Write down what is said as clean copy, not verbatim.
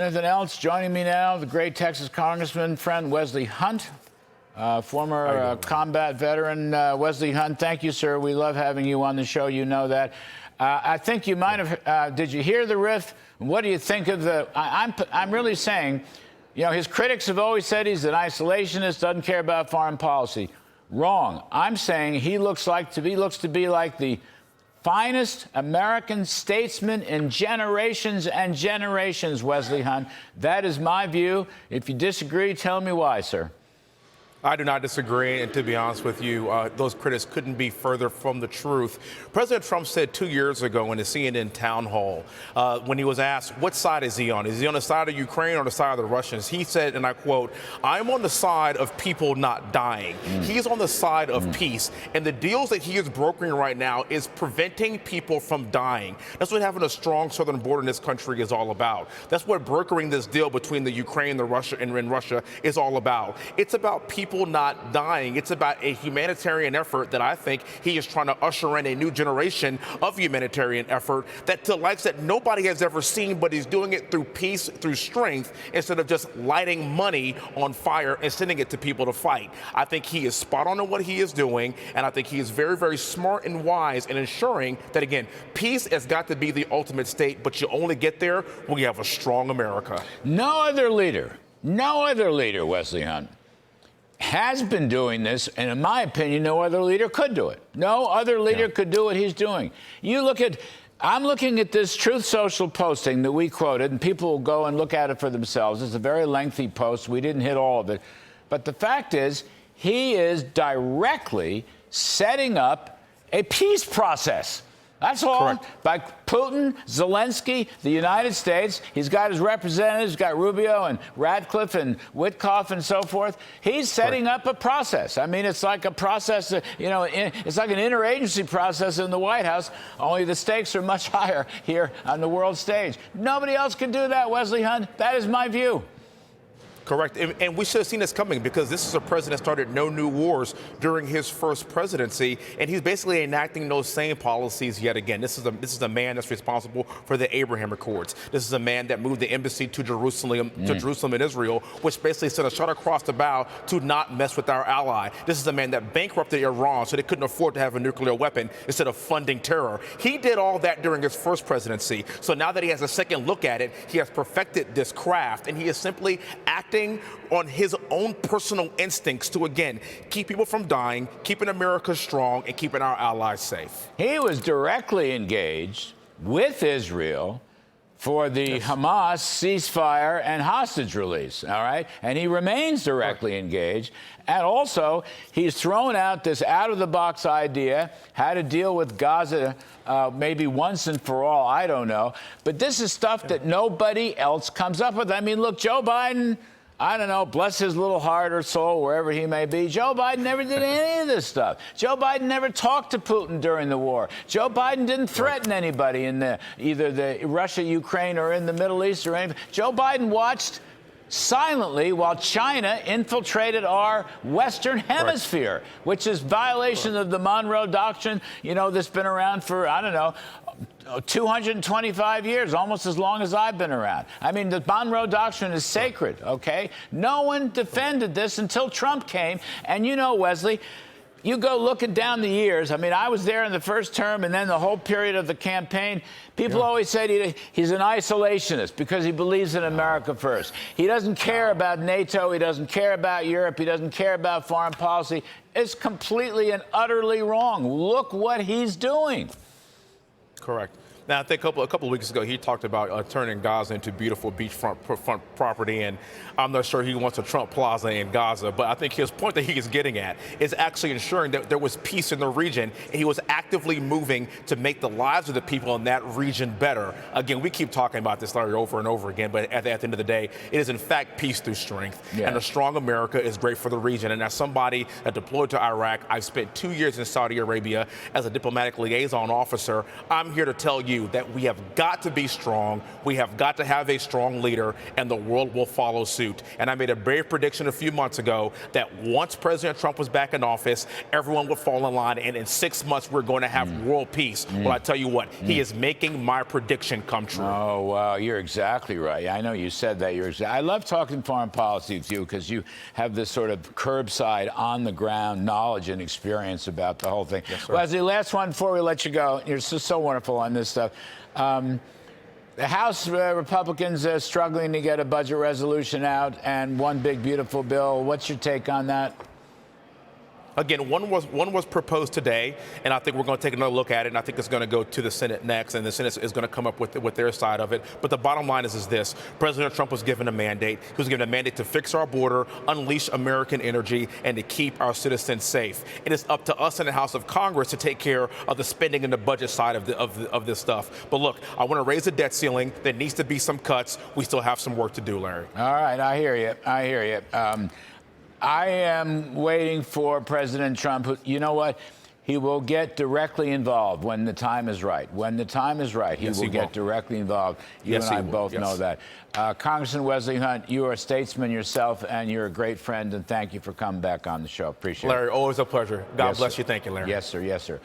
Anything else? Joining me now, the great Texas Congressman friend Wesley Hunt, former combat veteran. Wesley Hunt, thank you, sir. We love having you on the show. You know that. I think you might have. Did you hear the riff? What do you think of the? I'm really saying, you know, his critics have always said he's an isolationist, doesn't care about foreign policy. Wrong. I'm saying he looks to be like the finest American statesman in generations and generations, Wesley Hunt. That is my view. If you disagree, tell me why, sir. I do not disagree, and to be honest with you, those critics couldn't be further from the truth. President Trump said 2 years ago in the CNN town hall, when he was asked, what side is he on? Is he on the side of Ukraine or the side of the Russians? He said, and I quote, "I'm on the side of people not dying." He's on the side of peace, and the deals that he is brokering right now is preventing people from dying. That's what having a strong southern border in this country is all about. That's what brokering this deal between the Ukraine and Russia is all about. It's about people not dying. It's about a humanitarian effort that I think he is trying to usher in a new generation of humanitarian effort that to likes that nobody has ever seen, but he's doing it through peace, through strength, instead of just lighting money on fire and sending it to people to fight. I think he is spot on in what he is doing, and I think he is very, very smart and wise in ensuring that, again, peace has got to be the ultimate state, but you only get there when you have a strong America. No other leader, Wesley Hunt, has been doing this, and in my opinion, no other leader could do it. No other leader could do what he's doing. You look at, I'm looking at this Truth Social posting that we quoted, and people will go and look at it for themselves. It's a very lengthy post. We didn't hit all of it. But the fact is, he is directly setting up a peace process. That's all. Correct. By Putin, Zelensky, the United States. He's got his representatives, got Rubio and Radcliffe and Witkoff and so forth. He's setting up a process. I mean, it's like a process, you know, it's like an interagency process in the White House, only the stakes are much higher here on the world stage. Nobody else can do that, Wesley Hunt. That is my view. Correct. And we should have seen this coming because this is a president that started no new wars during his first presidency, and he's basically enacting those same policies yet again. This is a man that's responsible for the Abraham Accords. This is a man that moved the embassy to Jerusalem in Israel, which basically sent a shot across the bow to not mess with our ally. This is a man that bankrupted Iran so they couldn't afford to have a nuclear weapon instead of funding terror. He did all that during his first presidency. So now that he has a second look at it, he has perfected this craft, and he is simply acting on his own personal instincts to, again, keep people from dying, keeping America strong, and keeping our allies safe. He was directly engaged with Israel for the Hamas ceasefire and hostage release, all right? And he remains directly engaged. And also, he's thrown out this out-of-the-box idea, how to deal with Gaza maybe once and for all, I don't know. But this is stuff that nobody else comes up with. I mean, look, Joe Biden, I don't know, bless his little heart or soul, wherever he may be. Joe Biden never did any of this stuff. Joe Biden never talked to Putin during the war. Joe Biden didn't threaten anybody in either the Russia, Ukraine, or in the Middle East or anything. Joe Biden watched silently while China infiltrated our Western Hemisphere, which is violation of the Monroe Doctrine, you know, that's been around for, I don't know, 225 years, almost as long as I've been around. I mean, the Monroe Doctrine is sacred, okay? No one defended this until Trump came. And you know, Wesley, you go looking down the years. I mean, I was there in the first term and then the whole period of the campaign. People always said he's an isolationist because he believes in America first. He doesn't care about NATO. He doesn't care about Europe. He doesn't care about foreign policy. It's completely and utterly wrong. Look what he's doing. Correct. Now, I think a couple of weeks ago, he talked about turning Gaza into beautiful beachfront property, and I'm not sure he wants a Trump Plaza in Gaza, but I think his point that he is getting at is actually ensuring that there was peace in the region, and he was actively moving to make the lives of the people in that region better. Again, we keep talking about this story over and over again, but at the end of the day, it is in fact peace through strength, and a strong America is great for the region. And as somebody that deployed to Iraq, I've spent 2 years in Saudi Arabia as a diplomatic liaison officer. I'm here to tell you you that we have got to be strong. We have got to have a strong leader, and the world will follow suit. And I made a brave prediction a few months ago that once President Trump was back in office, everyone would fall in line, and in 6 months, we're going to have world peace. Well, I tell you what, he is making my prediction come true. Oh, wow, you're exactly right. I know you said that. I love talking foreign policy with you because you have this sort of curbside, on-the-ground knowledge and experience about the whole thing. Yes, sir. Leslie, last one before we let you go. You're so wonderful on this stuff. The House Republicans are struggling to get a budget resolution out and one big, beautiful bill. What's your take on that? Again, one was proposed today, and I think we're going to take another look at it, and I think it's going to go to the Senate next, and the Senate is going to come up with their side of it. But the bottom line is this. President Trump was given a mandate. He was given a mandate to fix our border, unleash American energy, and to keep our citizens safe. It is up to us in the House of Congress to take care of the spending and the budget side of this stuff. But look, I want to raise the debt ceiling. There needs to be some cuts. We still have some work to do, Larry. All right, I hear you. I hear you. I am waiting for President Trump. You know what? He will get directly involved when the time is right. When the time is right, he will get directly involved. You and I both know that. Congressman Wesley Hunt, you are a statesman yourself, and you're a great friend, and thank you for coming back on the show. Appreciate it. Larry, always a pleasure. God bless you. Thank you, Larry. Yes, sir. Yes, sir.